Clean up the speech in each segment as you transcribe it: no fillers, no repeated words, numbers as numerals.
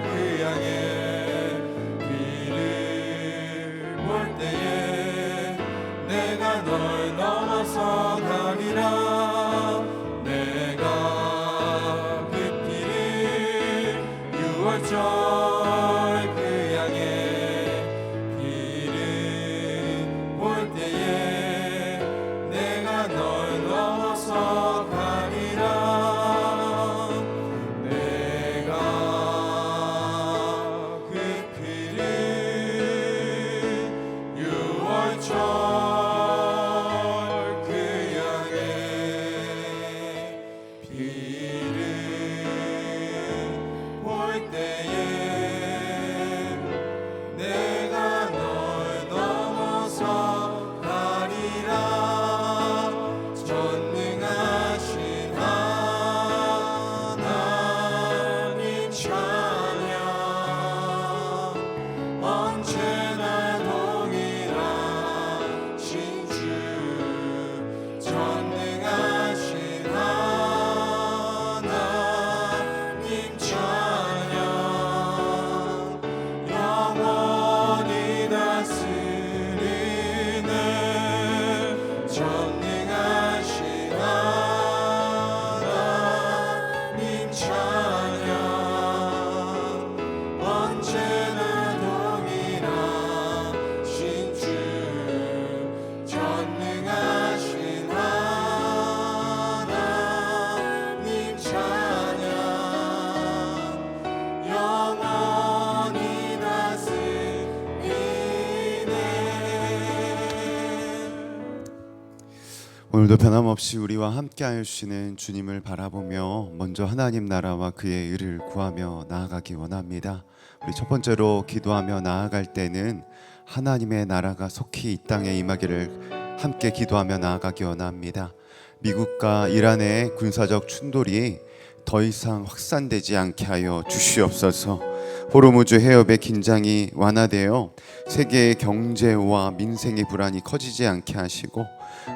그 양의 길을 볼 때에 내가 널 넘어서 가리라. 내가 그 길을 6월절 그 양의 길을 볼 때에 내가 널 넘어서 가리라. 내가 그 길을 6월절 그 양의 길을 볼 때에 내가 널 넘어서 가리라. 전능하신 하나님 찬양 언제나 동일하신 주. 전능하신 하나님 찬양 영원히 다스리네. 전능하신 하나님 찬양 언제나 동일하신 주. 전능하신 하나님 찬양 영원히 다스리네. 오늘도 변함없이 우리와 함께하여 주시는 주님을 바라보며 먼저 하나님 나라와 그의 의를 구하며 나아가기 원합니다. 우리 첫 번째로 기도하며 나아갈 때는 하나님의 나라가 속히 이 땅에 임하기를 함께 기도하며 나아가기 원합니다. 미국과 이란의 군사적 충돌이 더 이상 확산되지 않게 하여 주시옵소서. 호르무즈 해협의 긴장이 완화되어 세계의 경제와 민생의 불안이 커지지 않게 하시고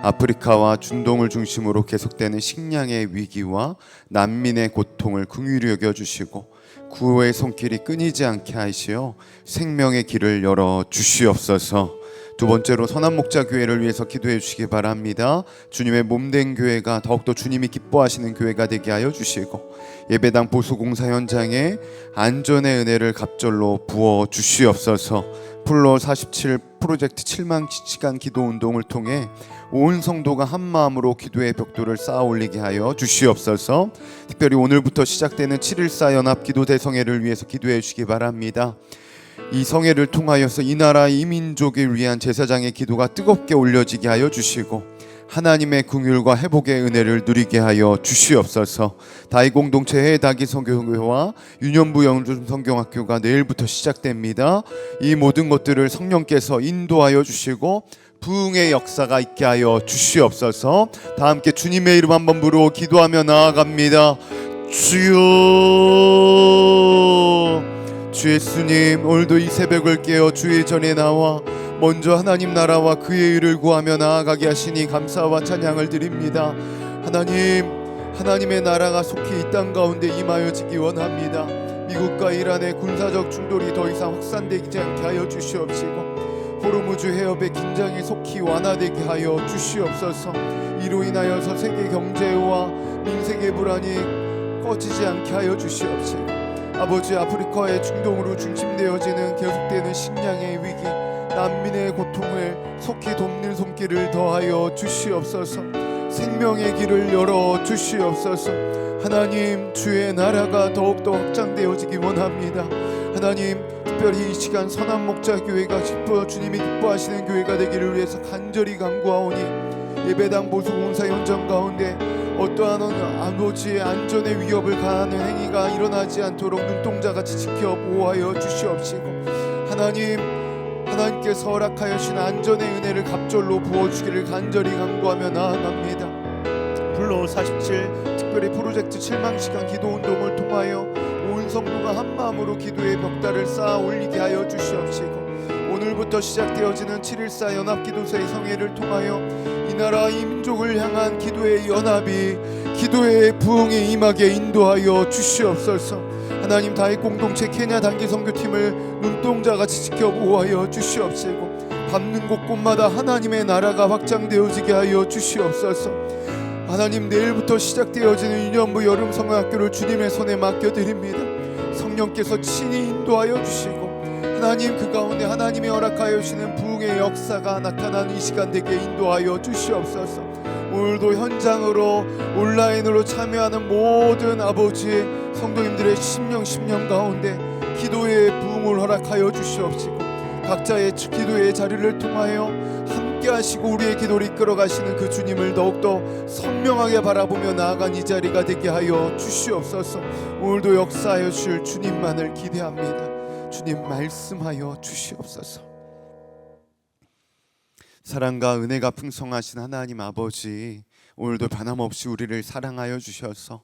아프리카와 중동을 중심으로 계속되는 식량의 위기와 난민의 고통을 긍휼히 여겨주시고 구호의 손길이 끊이지 않게 하시어 생명의 길을 열어 주시옵소서. 두 번째로 선한목자교회를 위해서 기도해 주시기 바랍니다. 주님의 몸된 교회가 더욱더 주님이 기뻐하시는 교회가 되게 하여 주시고 예배당 보수공사 현장에 안전의 은혜를 갑절로 부어 주시옵소서. 플로 47 프로젝트 7만 시간 기도 운동을 통해 온 성도가 한 마음으로 기도의 벽돌을 쌓아 올리게 하여 주시옵소서. 특별히 오늘부터 시작되는 7.14 연합 기도 대성회를 위해서 기도해 주시기 바랍니다. 이 성회를 통하여서 이 나라 이 민족을 위한 제사장의 기도가 뜨겁게 올려지게 하여 주시고 하나님의 긍휼과 회복의 은혜를 누리게 하여 주시옵소서. 다이 공동체 해다기 성교회와 유년부 영준 성경학교가 내일부터 시작됩니다. 이 모든 것들을 성령께서 인도하여 주시고 부흥의 역사가 있게 하여 주시옵소서. 다 함께 주님의 이름 한번 부르고 기도하며 나아갑니다. 주여, 주 예수님, 오늘도 이 새벽을 깨어 주의 전에 나와 먼저 하나님 나라와 그의 일을 구하며 나아가게 하시니 감사와 찬양을 드립니다. 하나님의 나라가 속히 이 땅 가운데 임하여지기 원합니다. 미국과 이란의 군사적 충돌이 더 이상 확산되지 않게 하여 주시옵시고 호르무즈 해협의 긴장이 속히 완화되게 하여 주시옵소서. 이로 인하여서 세계 경제와 민생의 불안이 꺼지지 않게 하여 주시옵시고 아버지, 아프리카의 중동으로 중심되어지는 계속되는 식량의 위기, 난민의 고통을 속히 돕는 손길을 더하여 주시옵소서. 생명의 길을 열어 주시옵소서. 하나님, 주의 나라가 더욱더 확장되어지기 원합니다. 하나님, 특별히 이 시간 선한목자교회가 주님이 기뻐하시는 교회가 되기를 위해서 간절히 간구하오니 예배당 보수공사 현장 가운데 어떠한 아버지의 안전의 위협을 가하는 행위가 일어나지 않도록 눈동자같이 지켜 보호하여 주시옵시고 하나님께서 허락하여 주신 안전의 은혜를 갑절로 부어주기를 간절히 간구하며 나아갑니다. 플로 47 특별히 프로젝트 7만시간 기도운동을 통하여 온 성도가 한마음으로 기도의 벽달을 쌓아 올리게 하여 주시옵시고 오늘부터 시작되어지는 7.14 연합기도사의 성회를 통하여 이 나라 이 민족을 향한 기도의 연합이 기도의 부흥이 임하게 인도하여 주시옵소서. 하나님 다윗 공동체 케냐 단기 선교팀을 눈동자같이 지켜 보호하여 주시옵시고 밟는 곳곳마다 하나님의 나라가 확장되어지게 하여 주시옵소서. 하나님 내일부터 시작되어지는 유년부 여름 성경학교를 주님의 손에 맡겨드립니다. 성령께서 친히 인도하여 주시고 하나님 그 가운데 하나님이 허락하여 주시는 부흥의 역사가 나타나는 이 시간 되게 인도하여 주시옵소서. 오늘도 현장으로 온라인으로 참여하는 모든 아버지의 성도님들의 심령 가운데 기도의 부흥을 허락하여 주시옵시고 각자의 기도의 자리를 통하여 함께 하시고 우리의 기도를 이끌어 가시는 그 주님을 더욱더 선명하게 바라보며 나아간 이 자리가 되게 하여 주시옵소서. 오늘도 역사하여 주실 주님만을 기대합니다. 주님 말씀하여 주시옵소서. 사랑과 은혜가 풍성하신 하나님 아버지, 오늘도 변함없이 우리를 사랑하여 주셔서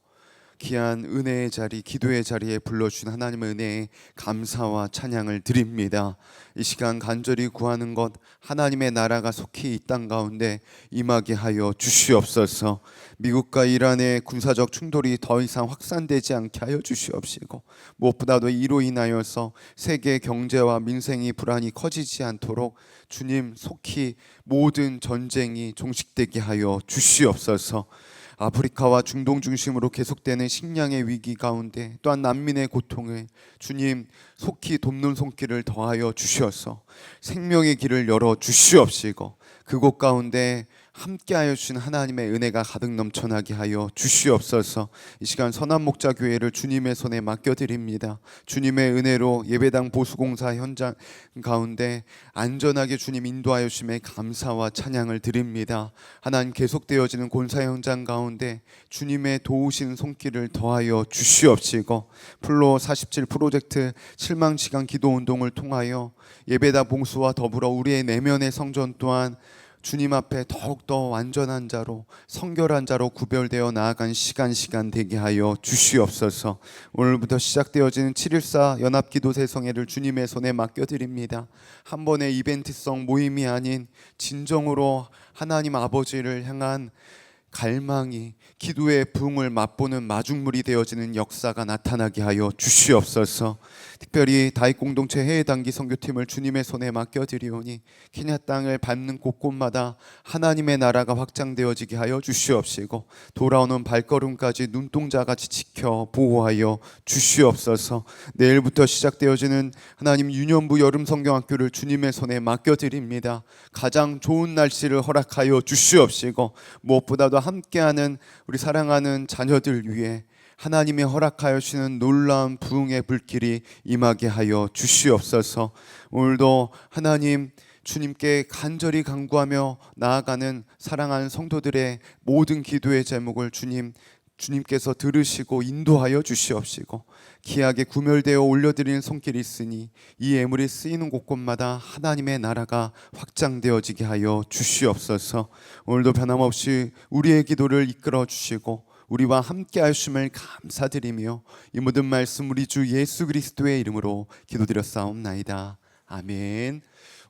귀한 은혜의 자리, 기도의 자리에 불러주신 하나님의 은혜에 감사와 찬양을 드립니다. 이 시간 간절히 구하는 것, 하나님의 나라가 속히 이 땅 가운데 임하게 하여 주시옵소서. 미국과 이란의 군사적 충돌이 더 이상 확산되지 않게 하여 주시옵시고 무엇보다도 이로 인하여서 세계 경제와 민생이 불안이 커지지 않도록 주님 속히 모든 전쟁이 종식되게 하여 주시옵소서. 아프리카와 중동 중심으로 계속되는 식량의 위기 가운데 또한 난민의 고통에 주님 속히 돕는 손길을 더하여 주시어서 생명의 길을 열어 주시옵시고 그곳 가운데 함께하여 주신 하나님의 은혜가 가득 넘쳐나게 하여 주시옵소서. 이 시간 선한목자교회를 주님의 손에 맡겨드립니다. 주님의 은혜로 예배당 보수공사 현장 가운데 안전하게 주님 인도하여 주심에 감사와 찬양을 드립니다. 하나님 계속되어지는 본사 현장 가운데 주님의 도우신 손길을 더하여 주시옵시고 플로 47 프로젝트 7망시간 기도운동을 통하여 예배당 봉수와 더불어 우리의 내면의 성전 또한 주님 앞에 더욱더 완전한 자로 성결한 자로 구별되어 나아간 시간 되게 하여 주시옵소서. 오늘부터 시작되어지는 7.14 연합기도 대성회를 주님의 손에 맡겨드립니다. 한 번의 이벤트성 모임이 아닌 진정으로 하나님 아버지를 향한 갈망이 기도의 부흥을 맛보는 마중물이 되어지는 역사가 나타나게 하여 주시옵소서. 특별히 다윗 공동체 해외 단기 선교팀을 주님의 손에 맡겨드리오니 케냐 땅을 밟는 곳곳마다 하나님의 나라가 확장되어지게 하여 주시옵시고 돌아오는 발걸음까지 눈동자같이 지켜 보호하여 주시옵소서. 내일부터 시작되어지는 하나님 유년부 여름 성경학교를 주님의 손에 맡겨드립니다. 가장 좋은 날씨를 허락하여 주시옵시고 무엇보다도 함께하는 우리 사랑하는 자녀들 위해 하나님이 허락하여 주시는 놀라운 부흥의 불길이 임하게 하여 주시옵소서. 오늘도 하나님 주님께 간절히 간구하며 나아가는 사랑하는 성도들의 모든 기도의 제목을 주님께서 들으시고 인도하여 주시옵시고 귀하게 구별되어 올려드리는 손길이 있으니 이 예물이 쓰이는 곳곳마다 하나님의 나라가 확장되어지게 하여 주시옵소서. 오늘도 변함없이 우리의 기도를 이끌어 주시고 우리와 함께 하심을 감사드리며 이 모든 말씀 우리 주 예수 그리스도의 이름으로 기도드렸사옵나이다. 아멘.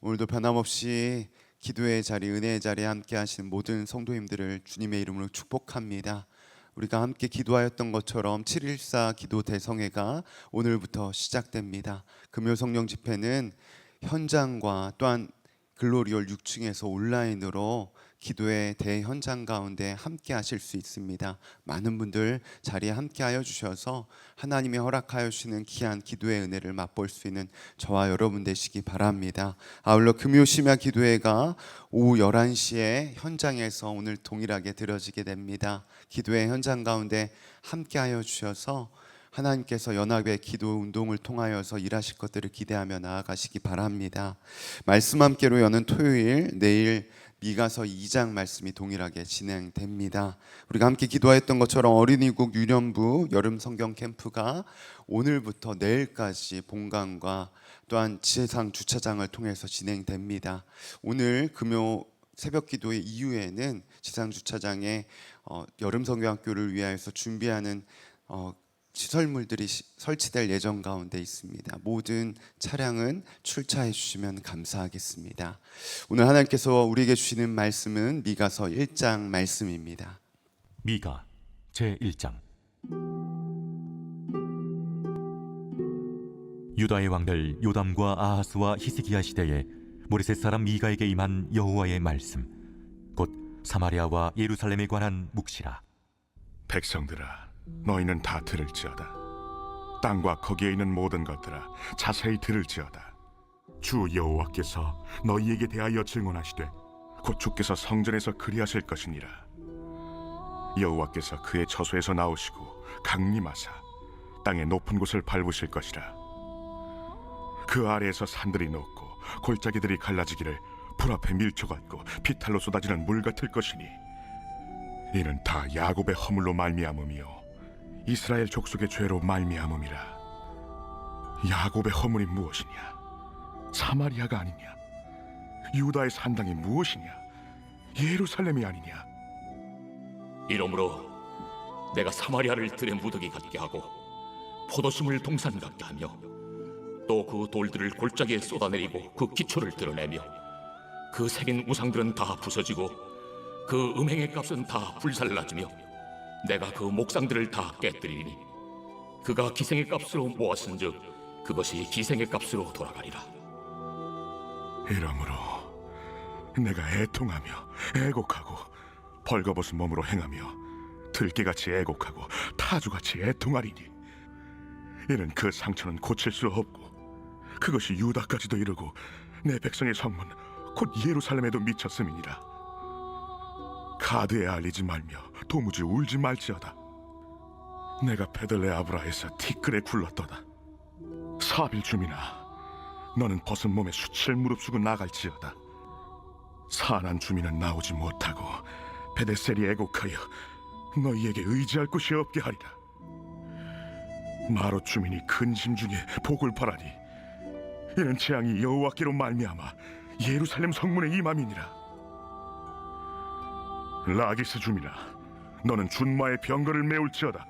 오늘도 변함없이 기도의 자리, 은혜의 자리에 함께 하시는 모든 성도님들을 주님의 이름으로 축복합니다. 우리가 함께 기도하였던 것처럼 7.14 기도 대성회가 오늘부터 시작됩니다. 금요 성령 집회는 현장과 또한 글로리올 6층에서 온라인으로 기도의 대현장 가운데 함께 하실 수 있습니다. 많은 분들 자리에 함께 하여 주셔서 하나님이 허락하여 주시는 귀한 기도의 은혜를 맛볼 수 있는 저와 여러분 되시기 바랍니다. 아울러 금요 심야 기도회가 오후 11시에 현장에서 오늘 동일하게 드려지게 됩니다. 기도의 현장 가운데 함께 하여 주셔서 하나님께서 연합의 기도 운동을 통하여서 일하실 것들을 기대하며 나아가시기 바랍니다. 말씀 함께로 여는 토요일, 내일 미가서 2장 말씀이 동일하게 진행됩니다. 우리가 함께 기도했던 것처럼 어린이국 유년부 여름 성경 캠프가 오늘부터 내일까지 본강과 또한 지상 주차장을 통해서 진행됩니다. 오늘 금요 새벽 기도의 이후에는 지상 주차장에 여름 성경학교를 위하여서 준비하는 시설물들이 설치될 예정 가운데 있습니다. 모든 차량은 출차해 주시면 감사하겠습니다. 오늘 하나님께서 우리에게 주시는 말씀은 미가서 1장 말씀입니다. 미가 제1장. 유다의 왕들 요담과 아하스와 히스기야 시대에 모레셋 사람 미가에게 임한 여호와의 말씀, 곧 사마리아와 예루살렘에 관한 묵시라. 백성들아, 너희는 다 들을지어다. 땅과 거기에 있는 모든 것들아, 자세히 들을지어다. 주 여호와께서 너희에게 대하여 증언하시되 곧 주께서 성전에서 그리하실 것이니라. 여호와께서 그의 처소에서 나오시고 강림하사 땅의 높은 곳을 밟으실 것이라. 그 아래에서 산들이 녹고 골짜기들이 갈라지기를 불 앞에 밀초 같고 비탈로 쏟아지는 물 같을 것이니, 이는 다 야곱의 허물로 말미암음이요 이스라엘 족속의 죄로 말미암음이라. 야곱의 허물이 무엇이냐? 사마리아가 아니냐? 유다의 산당이 무엇이냐? 예루살렘이 아니냐? 이러므로 내가 사마리아를 들의 무더기 같게 하고 포도심을 동산 같게 하며 또 그 돌들을 골짜기에 쏟아내리고 그 기초를 드러내며 그 새긴 우상들은 다 부서지고 그 음행의 값은 다 불살라지며 내가 그 목상들을 다 깨뜨리니 그가 기생의 값으로 모았은즉 그것이 기생의 값으로 돌아가리라. 이러므로 내가 애통하며 애곡하고 벌거벗은 몸으로 행하며 들깨같이 애곡하고 타주같이 애통하리니, 이는 그 상처는 고칠 수 없고 그것이 유다까지도 이르고 내 백성의 성문 곧 예루살렘에도 미쳤음이니라. 가드에 알리지 말며 도무지 울지 말지어다. 내가 베들레 아브라에서 티끌에 굴렀도다. 사빌 주민아, 너는 벗은 몸에 수칠 무릅쓰고 나갈지어다. 사난 주민은 나오지 못하고 베데셀이 애곡하여 너희에게 의지할 곳이 없게 하리라. 마롯 주민이 근심 중에 복을 바라니, 이는 재앙이 여호와께로 말미암아 예루살렘 성문에 임함이니라. 라기스 주민아, 너는 준마의 병거를 메울지어다.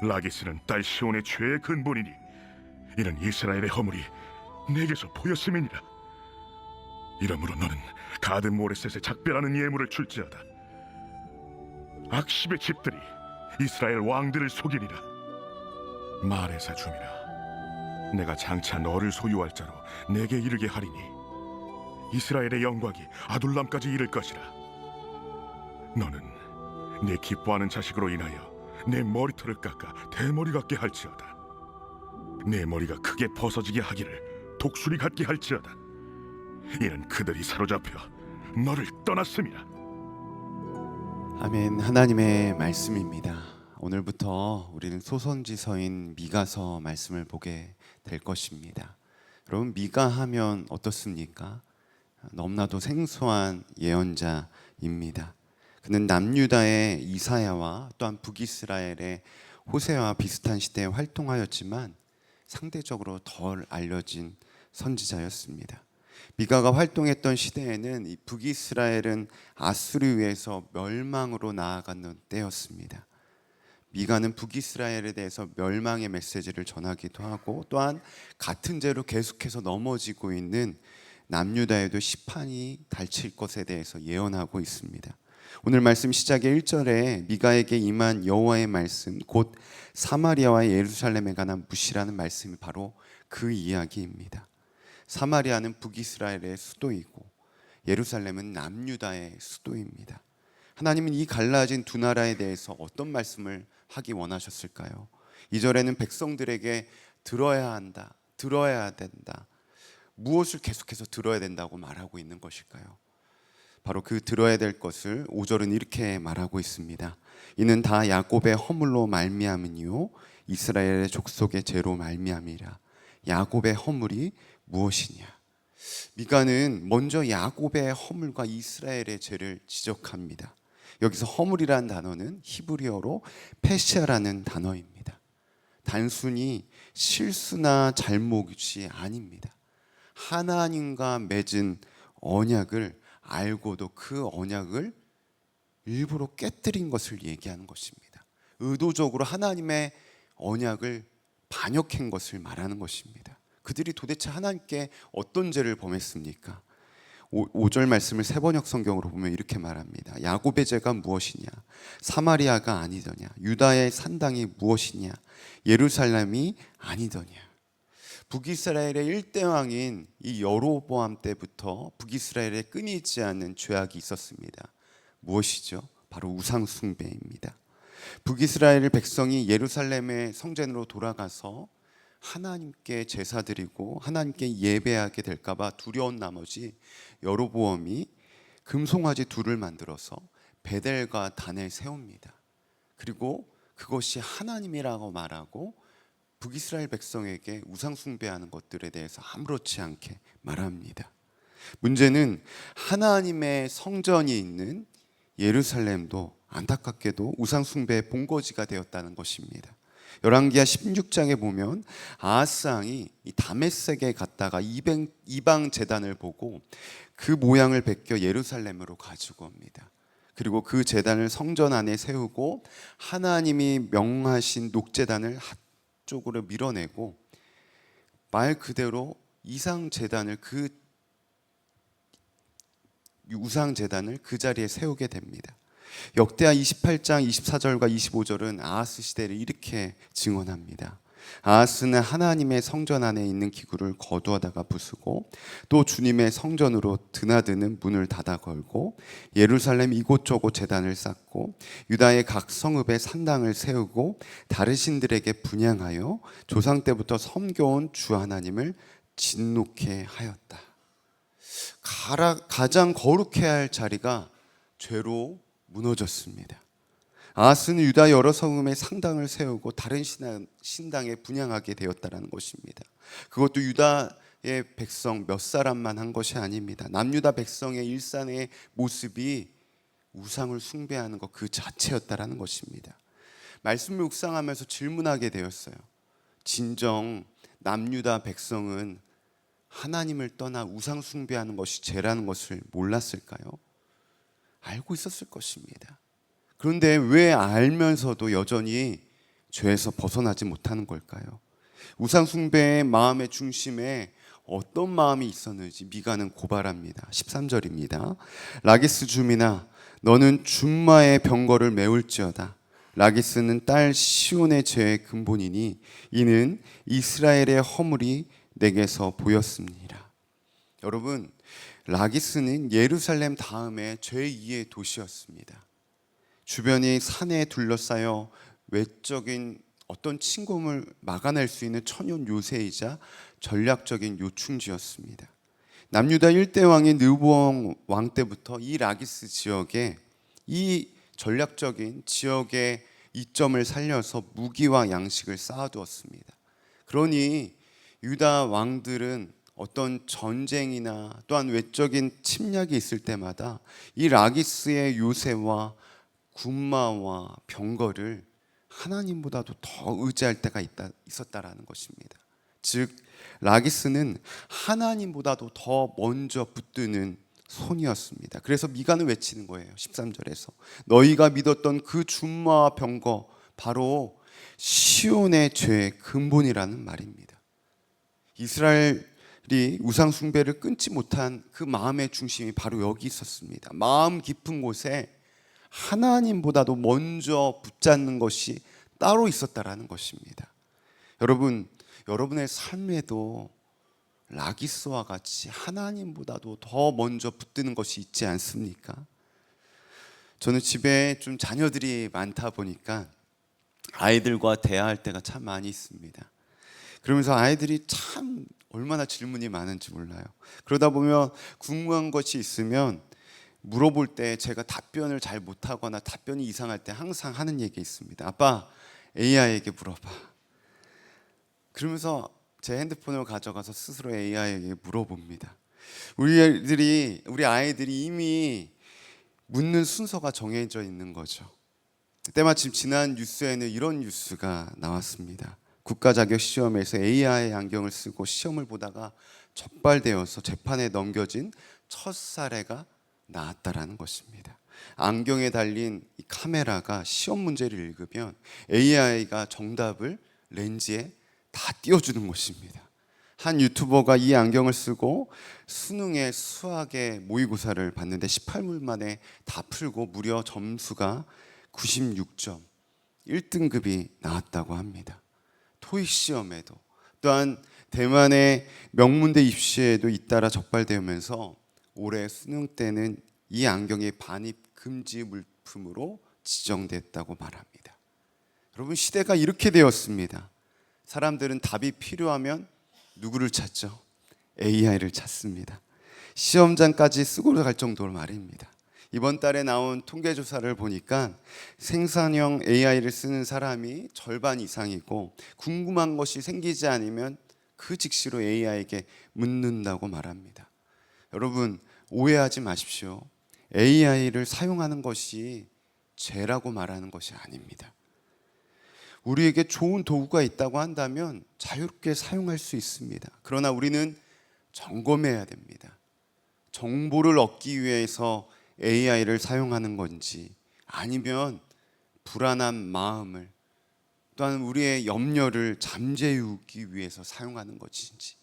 라기스는 딸 시온의 죄의 근본이니, 이는 이스라엘의 허물이 내게서 보였음이니라. 이러므로 너는 가드 모레셋에 작별하는 예물을 줄지어다. 악십의 집들이 이스라엘 왕들을 속이리라. 마레사 주민아, 내가 장차 너를 소유할 자로 내게 이르게 하리니, 이스라엘의 영광이 아둘람까지 이를 것이라. 너는 내 기뻐하는 자식으로 인하여 내 머리털을 깎아 대머리 같게 할지어다. 내 머리가 크게 벗어지게 하기를 독수리 같게 할지어다. 이는 그들이 사로잡혀 너를 떠났음이라. 아멘. 하나님의 말씀입니다. 오늘부터 우리는 소선지서인 미가서 말씀을 보게 될 것입니다. 여러분, 미가 하면 어떻습니까? 너무나도 생소한 예언자입니다. 그는 남유다의 이사야와 또한 북이스라엘의 호세아와 비슷한 시대에 활동하였지만 상대적으로 덜 알려진 선지자였습니다. 미가가 활동했던 시대에는 이 북이스라엘은 아수르에서 멸망으로 나아가는 때였습니다. 미가는 북이스라엘에 대해서 멸망의 메시지를 전하기도 하고, 또한 같은 죄로 계속해서 넘어지고 있는 남유다에도 심판이 닥칠 것에 대해서 예언하고 있습니다. 오늘 말씀 시작의 1절에 미가에게 임한 여호와의 말씀, 곧 사마리아와 예루살렘에 관한 묵시라는 말씀이 바로 그 이야기입니다. 사마리아는 북이스라엘의 수도이고 예루살렘은 남유다의 수도입니다. 하나님은 이 갈라진 두 나라에 대해서 어떤 말씀을 하기 원하셨을까요? 2절에는 백성들에게 들어야 한다, 들어야 된다. 무엇을 계속해서 들어야 된다고 말하고 있는 것일까요? 바로 그 들어야 될 것을 5절은 이렇게 말하고 있습니다. 이는 다 야곱의 허물로 말미암으니요 이스라엘의 족속의 죄로 말미암이라. 야곱의 허물이 무엇이냐? 미가는 먼저 야곱의 허물과 이스라엘의 죄를 지적합니다. 여기서 허물이라는 단어는 히브리어로 페시아라는 단어입니다. 단순히 실수나 잘못이 아닙니다. 하나님과 맺은 언약을 알고도 그 언약을 일부러 깨뜨린 것을 얘기하는 것입니다. 의도적으로 하나님의 언약을 반역한 것을 말하는 것입니다. 그들이 도대체 하나님께 어떤 죄를 범했습니까? 5절 말씀을 세번역 성경으로 보면 이렇게 말합니다. 야곱의 죄가 무엇이냐? 사마리아가 아니더냐? 유다의 산당이 무엇이냐? 예루살렘이 아니더냐? 북이스라엘의 일대왕인 이 여로보암 때부터 북이스라엘에 끊이지 않는 죄악이 있었습니다. 무엇이죠? 바로 우상 숭배입니다. 북이스라엘 백성이 예루살렘의 성전으로 돌아가서 하나님께 제사드리고 하나님께 예배하게 될까 봐 두려운 나머지 여로보암이 금송아지 둘을 만들어서 베델과 단을 세웁니다. 그리고 그것이 하나님이라고 말하고 북이스라엘 백성에게 우상 숭배하는 것들에 대해서 아무렇지 않게 말합니다. 문제는 하나님의 성전이 있는 예루살렘도 안타깝게도 우상 숭배의 본거지가 되었다는 것입니다. 열왕기하 16장에 보면 아하스 왕이 이 다메섹에 갔다가 이방 제단을 보고 그 모양을 베껴 예루살렘으로 가지고 옵니다. 그리고 그 제단을 성전 안에 세우고 하나님이 명하신 녹제단을 한쪽으로 밀어내고 말 그대로 이상 제단을 우상 제단을 그 자리에 세우게 됩니다. 역대하 28장 24절과 25절은 아하스 시대를 이렇게 증언합니다. 아하스는 하나님의 성전 안에 있는 기구를 거두어다가 부수고 또 주님의 성전으로 드나드는 문을 닫아 걸고 예루살렘 이곳저곳 제단을 쌓고 유다의 각 성읍에 산당을 세우고 다른 신들에게 분향하여 조상 때부터 섬겨온 주 하나님을 진노케 하였다. 가장 거룩해야 할 자리가 죄로 무너졌습니다. 아하스는 유다 여러 성읍에 상당을 세우고 다른 신당에 분향하게 되었다는 것입니다. 그것도 유다의 백성 몇 사람만 한 것이 아닙니다. 남유다 백성의 일상의 모습이 우상을 숭배하는 것 그 자체였다는 것입니다. 말씀을 묵상하면서 질문하게 되었어요. 진정 남유다 백성은 하나님을 떠나 우상 숭배하는 것이 죄라는 것을 몰랐을까요? 알고 있었을 것입니다. 그런데 왜 알면서도 여전히 죄에서 벗어나지 못하는 걸까요? 우상 숭배의 마음의 중심에 어떤 마음이 있었는지 미가는 고발합니다. 13절입니다. 라기스 주민아 너는 준마의 병거를 메울지어다. 라기스는 딸 시온의 죄의 근본이니 이는 이스라엘의 허물이 내게서 보였습니다. 여러분, 라기스는 예루살렘 다음에 제2의 도시였습니다. 주변이 산에 둘러싸여 외적인 어떤 침공을 막아낼 수 있는 천연 요새이자 전략적인 요충지였습니다. 남유다 1대 왕인 르보암 왕 때부터 이 라기스 지역에 이 전략적인 지역의 이점을 살려서 무기와 양식을 쌓아두었습니다. 그러니 유다 왕들은 어떤 전쟁이나 또한 외적인 침략이 있을 때마다 이 라기스의 요새와 군마와 병거를 하나님보다도 더 의지할 때가 있었다라는 것입니다. 즉 라기스는 하나님보다도 더 먼저 붙드는 손이었습니다. 그래서 미가는 외치는 거예요. 13절에서 너희가 믿었던 그 준마와 병거 바로 시온의 죄의 근본이라는 말입니다. 이스라엘이 우상 숭배를 끊지 못한 그 마음의 중심이 바로 여기 있었습니다. 마음 깊은 곳에 하나님보다도 먼저 붙잡는 것이 따로 있었다라는 것입니다. 여러분, 여러분의 삶에도 라기스와 같이 하나님보다도 더 먼저 붙드는 것이 있지 않습니까? 저는 집에 좀 자녀들이 많다 보니까 아이들과 대화할 때가 참 많이 있습니다. 그러면서 아이들이 참 얼마나 질문이 많은지 몰라요. 그러다 보면 궁금한 것이 있으면 물어볼 때 제가 답변을 잘 못하거나 답변이 이상할 때 항상 하는 얘기 있습니다. 아빠, AI에게 물어봐. 그러면서 제 핸드폰을 가져가서 스스로 AI에게 물어봅니다. 우리 아이들이 이미 묻는 순서가 정해져 있는 거죠. 때마침 지난 뉴스에는 이런 뉴스가 나왔습니다. 국가자격시험에서 AI 안경을 쓰고 시험을 보다가 적발되어서 재판에 넘겨진 첫 사례가 나왔다라는 것입니다. 안경에 달린 이 카메라가 시험 문제를 읽으면 AI가 정답을 렌즈에 다 띄워주는 것입니다. 한 유튜버가 이 안경을 쓰고 수능에 수학의 모의고사를 봤는데 18분 만에 다 풀고 무려 점수가 96점 1등급이 나왔다고 합니다. 토익 시험에도 또한 대만의 명문대 입시에도 잇따라 적발되면서 올해 수능 때는 이 안경이 반입 금지 물품으로 지정됐다고 말합니다. 여러분, 시대가 이렇게 되었습니다. 사람들은 답이 필요하면 누구를 찾죠? AI를 찾습니다. 시험장까지 쓰고 갈 정도로 말입니다. 이번 달에 나온 통계조사를 보니까 생산형 AI를 쓰는 사람이 절반 이상이고, 궁금한 것이 생기지 않으면 그 즉시로 AI에게 묻는다고 말합니다. 여러분, 오해하지 마십시오. AI를 사용하는 것이 죄라고 말하는 것이 아닙니다. 우리에게 좋은 도구가 있다고 한다면 자유롭게 사용할 수 있습니다. 그러나 우리는 점검해야 됩니다. 정보를 얻기 위해서 AI를 사용하는 건지, 아니면 불안한 마음을, 또한 우리의 염려를 잠재우기 위해서 사용하는 것인지,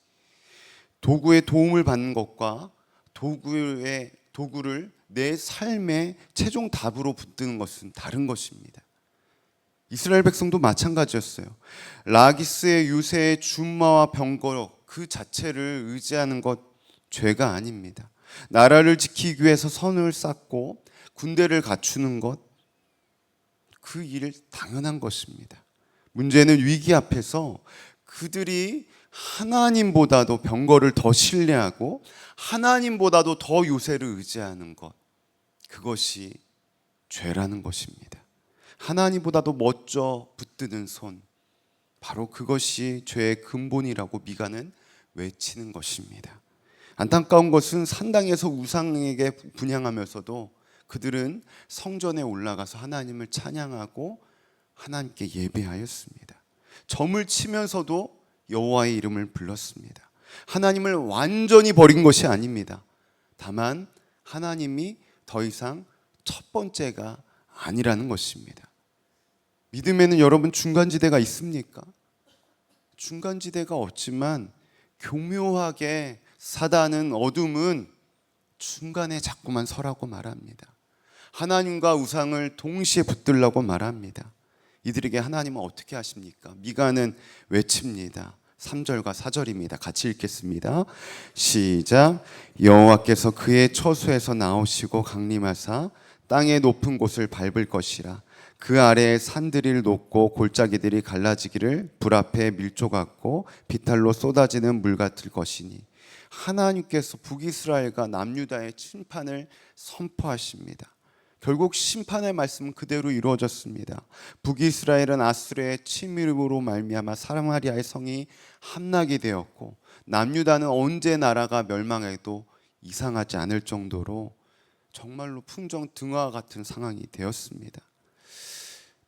도구의 도움을 받는 것과 도구를 내 삶의 최종 답으로 붙드는 것은 다른 것입니다. 이스라엘 백성도 마찬가지였어요. 라기스의 유세의 준마와 병거 그 자체를 의지하는 것 죄가 아닙니다. 나라를 지키기 위해서 선을 쌓고 군대를 갖추는 것, 그 일 당연한 것입니다. 문제는 위기 앞에서 그들이 하나님보다도 병거를 더 신뢰하고 하나님보다도 더 요새를 의지하는 것, 그것이 죄라는 것입니다. 하나님보다도 먼저 붙드는 손, 바로 그것이 죄의 근본이라고 미가는 외치는 것입니다. 안타까운 것은 산당에서 우상에게 분향하면서도 그들은 성전에 올라가서 하나님을 찬양하고 하나님께 예배하였습니다. 점을 치면서도 여호와의 이름을 불렀습니다. 하나님을 완전히 버린 것이 아닙니다. 다만 하나님이 더 이상 첫 번째가 아니라는 것입니다. 믿음에는 여러분 중간지대가 있습니까? 중간지대가 없지만 교묘하게 사단은, 어둠은 중간에 자꾸만 서라고 말합니다. 하나님과 우상을 동시에 붙들라고 말합니다. 이들에게 하나님은 어떻게 하십니까? 미가는 외칩니다. 3절과 4절입니다. 같이 읽겠습니다. 시작. 여호와께서 그의 처소에서 나오시고 강림하사 땅의 높은 곳을 밟을 것이라. 그 아래에 산들이 높고 골짜기들이 갈라지기를 불 앞에 밀조 같고 비탈로 쏟아지는 물 같을 것이니, 하나님께서 북이스라엘과 남유다의 심판을 선포하십니다. 결국 심판의 말씀은 그대로 이루어졌습니다. 북이스라엘은 아수르의 침입으로 말미암아 사마리아의 성이 함락이 되었고, 남유다는 언제 나라가 멸망해도 이상하지 않을 정도로 정말로 풍정등화 같은 상황이 되었습니다.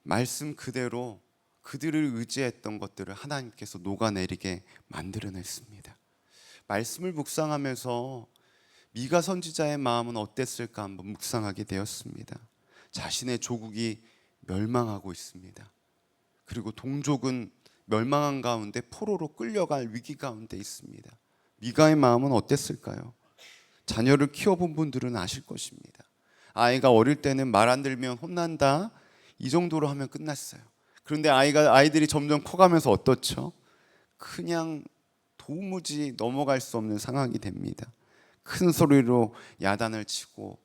말씀 그대로 그들을 의지했던 것들을 하나님께서 녹아내리게 만들어냈습니다. 말씀을 묵상하면서 미가 선지자의 마음은 어땠을까 한번 묵상하게 되었습니다. 자신의 조국이 멸망하고 있습니다. 그리고 동족은 멸망한 가운데 포로로 끌려갈 위기 가운데 있습니다. 미가의 마음은 어땠을까요? 자녀를 키워본 분들은 아실 것입니다. 아이가 어릴 때는 말 안 들면 혼난다, 이 정도로 하면 끝났어요. 그런데 아이들이 점점 커가면서 어떻죠? 그냥 도무지 넘어갈 수 없는 상황이 됩니다. 큰 소리로 야단을 치고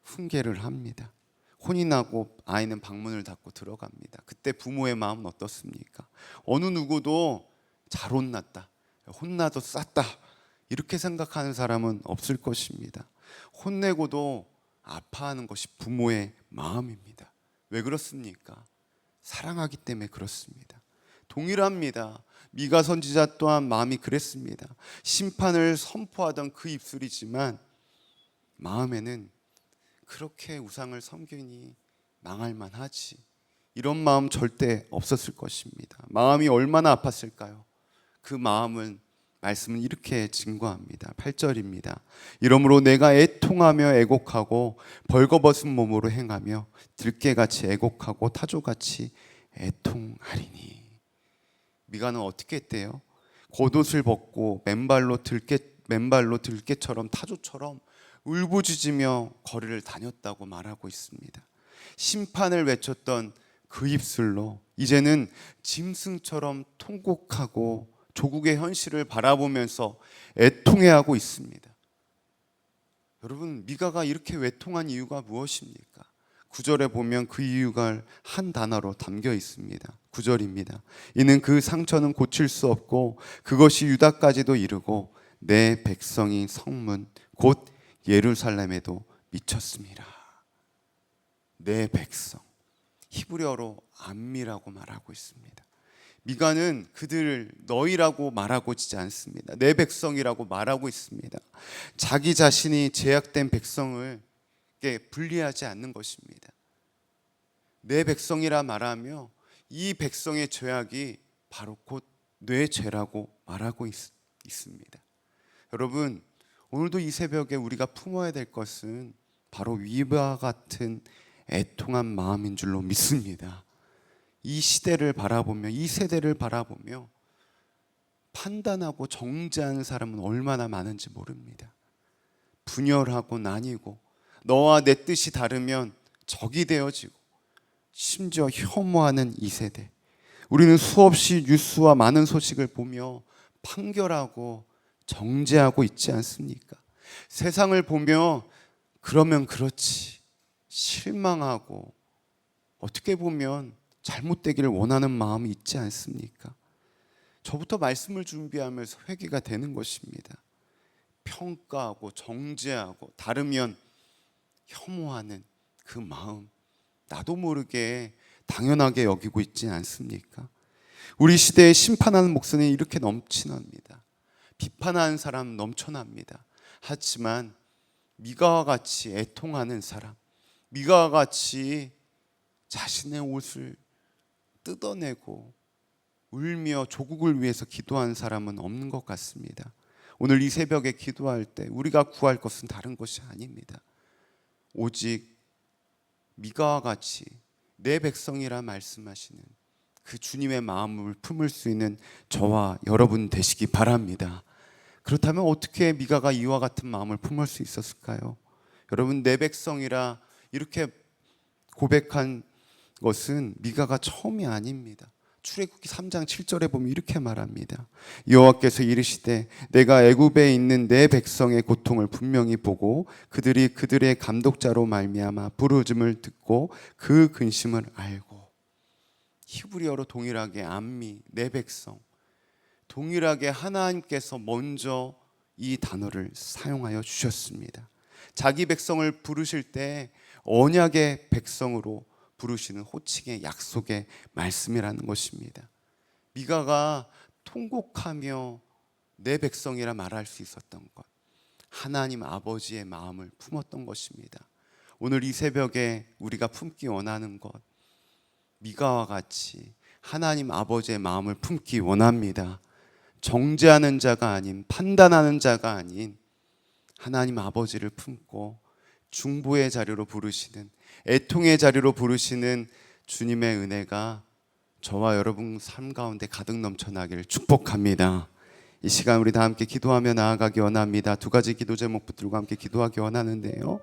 훈계를 합니다. 혼이 나고 아이는 방문을 닫고 들어갑니다. 그때 부모의 마음은 어떻습니까? 어느 누구도 잘 혼났다, 혼나도 쌌다, 이렇게 생각하는 사람은 없을 것입니다. 혼내고도 아파하는 것이 부모의 마음입니다. 왜 그렇습니까? 사랑하기 때문에 그렇습니다. 동일합니다. 미가 선지자 또한 마음이 그랬습니다. 심판을 선포하던 그 입술이지만 마음에는 그렇게 우상을 섬기니 망할 만하지, 이런 마음 절대 없었을 것입니다. 마음이 얼마나 아팠을까요? 그 마음은, 말씀은 이렇게 증거합니다. 8절입니다. 이러므로 내가 애통하며 애곡하고 벌거벗은 몸으로 행하며 들깨같이 애곡하고 타조같이 애통하리니. 미가는 어떻게 했대요? 겉옷을 벗고 맨발로 들깨처럼 타조처럼 울부짖으며 거리를 다녔다고 말하고 있습니다. 심판을 외쳤던 그 입술로 이제는 짐승처럼 통곡하고 조국의 현실을 바라보면서 애통해하고 있습니다. 여러분, 미가가 이렇게 외통한 이유가 무엇입니까? 9절에 보면 그 이유가 한 단어로 담겨 있습니다. 9절입니다. 이는 그 상처는 고칠 수 없고 그것이 유다까지도 이르고 내 백성이 성문 곧 예루살렘에도 미쳤습니다. 내 백성, 히브리어로 암미라고 말하고 있습니다. 미가는 그들을 너희라고 말하고 있지 않습니다. 내 백성이라고 말하고 있습니다. 자기 자신이 제약된 백성을 분리하지 않는 것입니다. 내 백성이라 말하며 이 백성의 죄악이 바로 곧 내 죄라고 말하고 있습니다. 여러분, 오늘도 이 새벽에 우리가 품어야 될 것은 바로 위와 같은 애통한 마음인 줄로 믿습니다. 이 시대를 바라보며 이 세대를 바라보며 판단하고 정죄하는 사람은 얼마나 많은지 모릅니다. 분열하고 나뉘고 너와 내 뜻이 다르면 적이 되어지고 심지어 혐오하는 이 세대, 우리는 수없이 뉴스와 많은 소식을 보며 판결하고 정죄하고 있지 않습니까? 세상을 보며 그러면 그렇지 실망하고 어떻게 보면 잘못되기를 원하는 마음이 있지 않습니까? 저부터 말씀을 준비하면서 회개가 되는 것입니다. 평가하고 정죄하고 다르면 혐오하는 그 마음, 나도 모르게 당연하게 여기고 있지 않습니까? 우리 시대에 심판하는 목소리는 이렇게 넘쳐납니다. 비판하는 사람 넘쳐납니다. 하지만 미가와 같이 애통하는 사람, 미가와 같이 자신의 옷을 뜯어내고 울며 조국을 위해서 기도하는 사람은 없는 것 같습니다. 오늘 이 새벽에 기도할 때 우리가 구할 것은 다른 것이 아닙니다. 오직 미가와 같이 내 백성이라 말씀하시는 그 주님의 마음을 품을 수 있는 저와 여러분 되시기 바랍니다. 그렇다면 어떻게 미가가 이와 같은 마음을 품을 수 있었을까요? 여러분, 내 백성이라 이렇게 고백한 것은 미가가 처음이 아닙니다. 출애굽기 3장 7절에 보면 이렇게 말합니다. 여호와께서 이르시되 내가 애굽에 있는 내 백성의 고통을 분명히 보고 그들이 그들의 감독자로 말미암아 부르짖음을 듣고 그 근심을 알고. 히브리어로 동일하게 암미, 내 백성, 동일하게 하나님께서 먼저 이 단어를 사용하여 주셨습니다. 자기 백성을 부르실 때 언약의 백성으로 부르시는 호칭의 약속의 말씀이라는 것입니다. 미가가 통곡하며 내 백성이라 말할 수 있었던 것, 하나님 아버지의 마음을 품었던 것입니다. 오늘 이 새벽에 우리가 품기 원하는 것, 미가와 같이 하나님 아버지의 마음을 품기 원합니다. 정죄하는 자가 아닌, 판단하는 자가 아닌 하나님 아버지를 품고 중보의 자리로 부르시는, 애통의 자리로 부르시는 주님의 은혜가 저와 여러분 삶 가운데 가득 넘쳐나기를 축복합니다. 이 시간 우리 다 함께 기도하며 나아가기 원합니다. 두 가지 기도 제목 붙들고 함께 기도하기 원하는데요,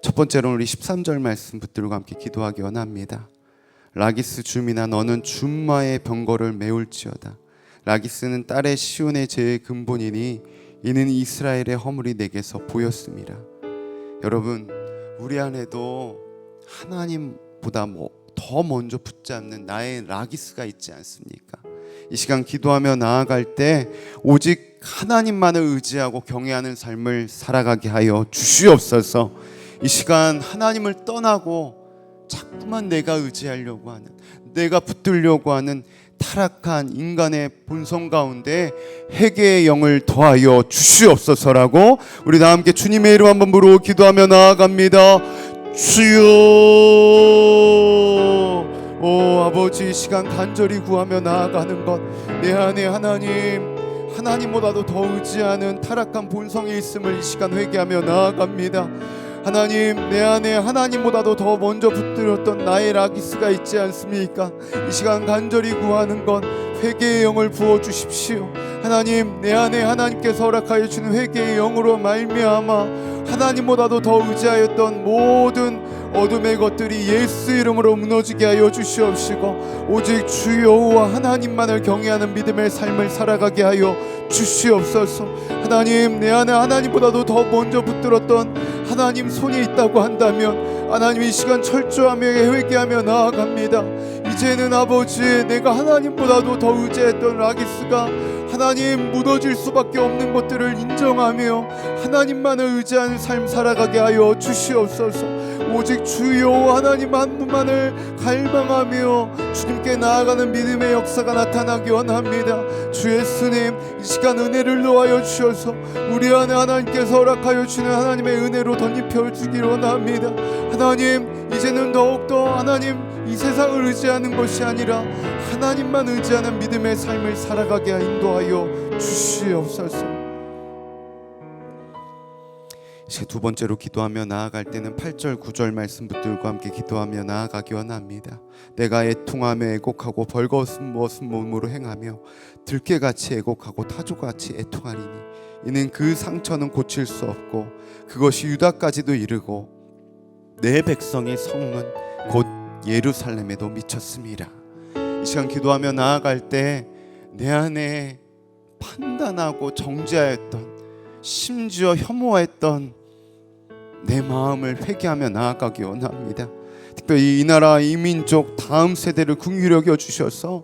첫 번째로는 우리 13절 말씀 붙들고 함께 기도하기 원합니다. 라기스 주민아, 너는 준마의 병거를 메울지어다. 라기스는 딸의 시온의 죄의 근본이니 이는 이스라엘의 허물이 내게서 보였습니다. 여러분, 우리 안에도 하나님보다 더 먼저 붙잡는 나의 라기스가 있지 않습니까? 이 시간 기도하며 나아갈 때 오직 하나님만을 의지하고 경외하는 삶을 살아가게 하여 주시옵소서. 이 시간 하나님을 떠나고 자꾸만 내가 의지하려고 하는, 내가 붙들려고 하는 타락한 인간의 본성 가운데 회개의 영을 더하여 주시옵소서라고 우리 다 함께 주님의 이름 한번 부르고 기도하며 나아갑니다. 주여, 오 아버지, 이 시간 간절히 구하며 나아가는 것, 내 안에 하나님보다도 더 의지하는 타락한 본성이 있음을 이 시간 회개하며 나아갑니다. 하나님, 내 안에 하나님보다도 더 먼저 붙들었던 나의 라기스가 있지 않습니까? 이 시간 간절히 구하는 건 회개의 영을 부어주십시오. 하나님, 내 안에 하나님께서 허락하여 주는 회개의 영으로 말미암아 하나님보다도 더 의지하였던 모든 어둠의 것들이 예수 이름으로 무너지게 하여 주시옵시고 오직 주 여호와 하나님만을 경외하는 믿음의 삶을 살아가게 하여 주시옵소서. 하나님, 내 안에 하나님보다도 더 먼저 붙들었던 하나님 손이 있다고 한다면 하나님 이 시간 철저하며 회개하며 나아갑니다. 이제는 아버지, 내가 하나님보다도 더 의지했던 라기스가 하나님 무너질 수밖에 없는 것들을 인정하며 하나님만을 의지하는 삶 살아가게 하여 주시옵소서. 오직 주 여호와 하나님 한 분만을 갈망하며 주님께 나아가는 믿음의 역사가 나타나기 원합니다. 주 예수님, 이 시간 은혜를 놓아여 주셔서 우리 안에 하나님께서 허락하여 주시는 하나님의 은혜로 덧입혀 주기를 원합니다. 하나님, 이제는 더욱더 하나님 이 세상을 의지하는 것이 아니라 하나님만 의지하는 믿음의 삶을 살아가게 인도하여 주시옵소서. 이제 두 번째로 기도하며 나아갈 때는 8절 9절 말씀 붙들고 함께 기도하며 나아가기 원합니다. 내가 애통하며 애곡하고 벌거벗은 몸으로 행하며 들깨같이 애곡하고 타조같이 애통하리니 이는 그 상처는 고칠 수 없고 그것이 유다까지도 이르고 내 백성의 성은 곧 예루살렘에도 미쳤습니다. 이 시간 기도하며 나아갈 때 내 안에 판단하고 정죄하였던, 심지어 혐오했던 내 마음을 회개하며 나아가기 원합니다. 특별히 이 나라 이 민족 다음 세대를 긍휼히 여겨 주셔서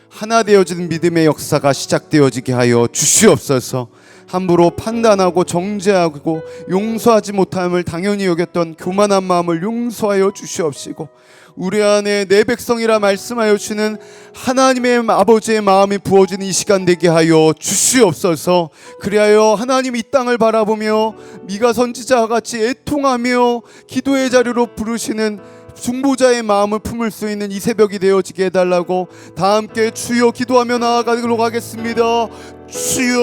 하나 되어지는 믿음의 역사가 시작되어지게 하여 주시옵소서. 함부로 판단하고 정죄하고 용서하지 못함을 당연히 여겼던 교만한 마음을 용서하여 주시옵시고 우리 안에 내 백성이라 말씀하여 주시는 하나님의 아버지의 마음이 부어지는 이 시간 되게 하여 주시옵소서. 그리하여 하나님 이 땅을 바라보며 미가 선지자와 같이 애통하며 기도의 자리로 부르시는 중보자의 마음을 품을 수 있는 이 새벽이 되어지게 해달라고 다 함께 주여 기도하며 나아가도록 하겠습니다. 주여.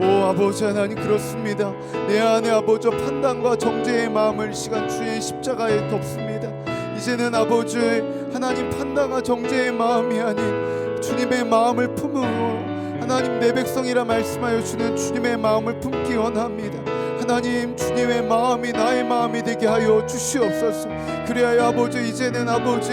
오 아버지 하나님, 그렇습니다. 내 안에 아버지 판단과 정죄의 마음을 시간 주의 십자가에 덮습니다. 이제는 아버지 하나님 판단과 정죄의 마음이 아닌 주님의 마음을 품으로 하나님 내 백성이라 말씀하여 주는 주님의 마음을 품기 원합니다. 하나님, 주님의 마음이 나의 마음이 되게 하여 주시옵소서. 그래야 아버지, 이제는 아버지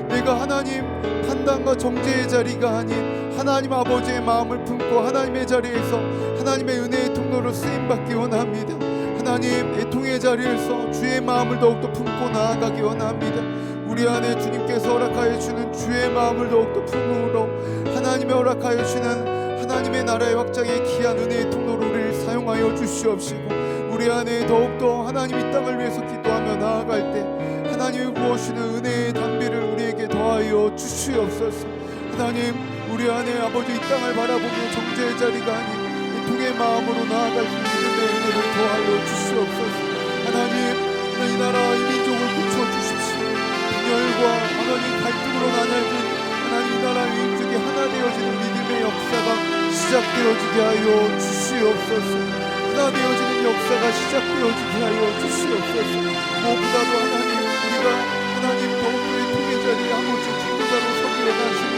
내가 하나님 판단과 정죄의 자리가 아닌 하나님 아버지의 마음을 품고 하나님의 자리에서 하나님의 은혜의 통로로 쓰임받기 원합니다. 하나님, 애통의 자리에서 주의 마음을 더욱더 품고 나아가기 원합니다. 우리 안에 주님께서 허락하여 주는 주의 마음을 더욱더 품으로 하나님의 허락하여 주시는 하나님의 나라의 확장의 귀한 은혜의 통로를 사용하여 주시옵시고 우리 안에 더욱더 하나님 이 땅을 위해서 기도하며 나아갈 때 하나님이 부어주시는 은혜의 담비를 우리에게 더하여 주시옵소서. 하나님, 우리 안에 아버지 이 땅을 바라보며 정죄의 자리가 아닌 애통의 마음으로 나아갈 수 있는 믿음의 은혜를 더하여 주시옵소서. 하나님, 이 나라 이 민족을 고쳐주십시오. 분열과 하나님 갈등으로 나뉘어진 하나님 이 나라 이 민족이 하나 되어지는 믿음의 역사가 시작되어지게 하여 주시옵소서. 하나 되어지는 역사가 시작되어지게 하여 주시옵소서. 무엇보다도 하나님, 우리가 하나님 더욱더 통의 자리에 아버지 중보자로 서기 원하시는